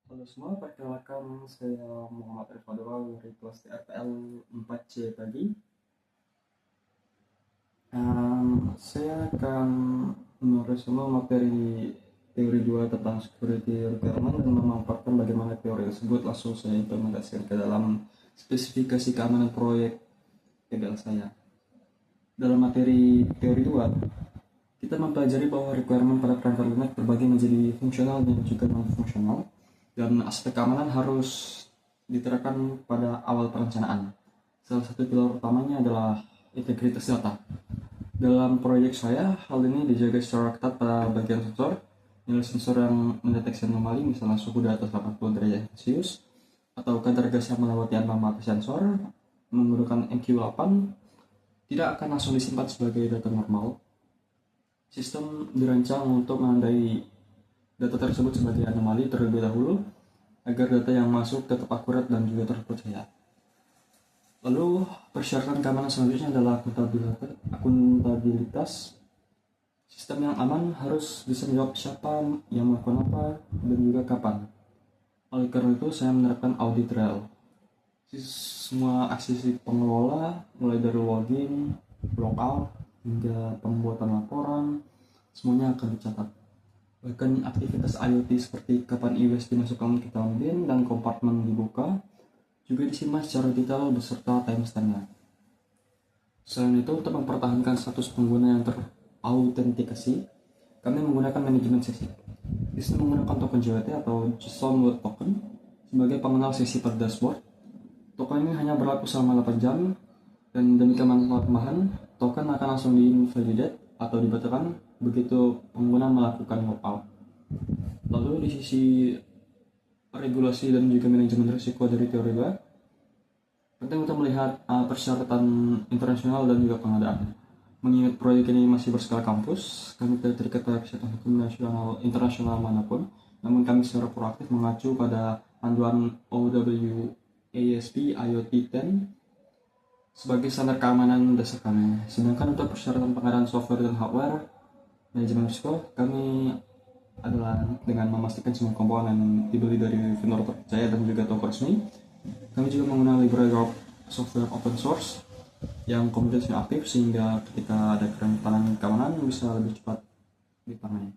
Halo semua, perkenalkan saya Muhammad Rifadul dari kelas TRPL 4C tadi. Saya akan meresumé materi teori 2 tentang security requirement dan memaparkan bagaimana teori tersebut langsung saya implementasikan ke dalam spesifikasi keamanan proyek PBL saya. Dalam materi teori 2, kita mempelajari bahwa requirement pada perangkat lunak terbagi menjadi fungsional dan juga non-fungsional, dan aspek keamanan harus diterapkan pada awal perencanaan. Salah satu pilar utamanya adalah integritas data. Dalam proyek saya, hal ini dijaga secara ketat pada bagian sensor. Nilai sensor yang mendeteksi anomali, misalnya suhu di atas 80 derajat Celcius, atau kadar gas yang melewati ambang batas sensor menggunakan MQ8, tidak akan langsung disimpan sebagai data normal. Sistem dirancang untuk menandai data tersebut sebagai anomali terlebih dahulu, agar data yang masuk tetap akurat dan juga terpercaya. Lalu, persyaratan keamanan selanjutnya adalah akuntabilitas. Sistem yang aman harus bisa menjawab siapa yang melakukan apa dan juga kapan. Oleh karena itu, saya menerapkan audit trail. Semua aksi pengelola, mulai dari login, logout, hingga pembuatan laporan, semuanya akan dicatat. Bahkan aktivitas IoT seperti kapan iOS dimasukkan ke dalam bin dan kompartemen dibuka juga disimpan secara detail beserta timestampnya. Selain itu, untuk mempertahankan status pengguna yang terautentikasi, kami menggunakan manajemen sesi. Sistem menggunakan token JWT atau JSON Word Token sebagai pengenal sesi pada dashboard. Token ini hanya berlaku selama 8 jam, dan demi keamanan tambahan, token akan langsung di-invalidate atau dibatalkan begitu pengguna melakukan logout. Lalu di sisi regulasi dan juga manajemen risiko dari teori 2, penting untuk melihat persyaratan internasional dan juga pengadaan. Mengingat proyek ini masih berskala kampus, kami tidak terikat pada kesehatan hukum nasional internasional manapun, namun kami secara proaktif mengacu pada panduan OWASP IoT 10 sebagai standar keamanan dasar kami. Sedangkan untuk persyaratan pengadaan software dan hardware, manajemen risiko, kami adalah dengan memastikan semua komponen dibeli dari vendor terpercaya dan juga toko resmi. Kami juga menggunakan library software open source yang komunitasnya aktif, sehingga ketika ada kerentanan keamanan bisa lebih cepat ditangani.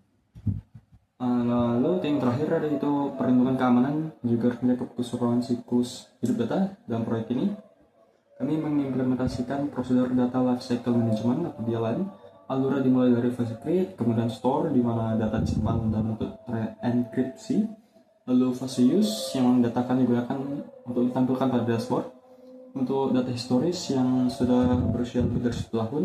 Lalu yang terakhir ada itu perlindungan keamanan juga punya keseluruhan siklus hidup data. Dalam proyek ini kami mengimplementasikan prosedur data lifecycle management atau DLM. Alurnya dimulai dari fase create, kemudian store di mana data disimpan dalam bentuk enkripsi, lalu fase use yang data akan digunakan untuk ditampilkan pada dashboard. Untuk data historis yang sudah berusia lebih dari 1 tahun,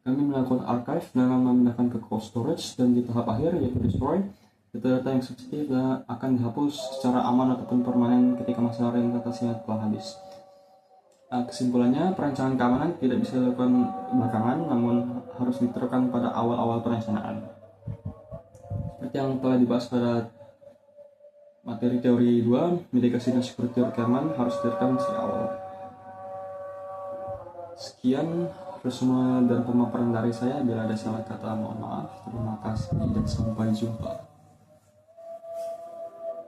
kami melakukan archive dengan memindahkan ke cold storage, dan di tahap akhir yaitu destroy, data-data yang sensitif akan dihapus secara aman ataupun permanen ketika masa reinvestasinya telah habis. Kesimpulannya, perencanaan keamanan tidak bisa dilakukan belakangan, namun harus diterapkan pada awal-awal perencanaan. Seperti yang telah dibahas pada materi teori 2, mitigasi dan security requirement harus diterapkan sejak awal. Sekian resume dan pemaparan dari saya. Bila ada salah kata, mohon maaf. Terima kasih dan sampai jumpa.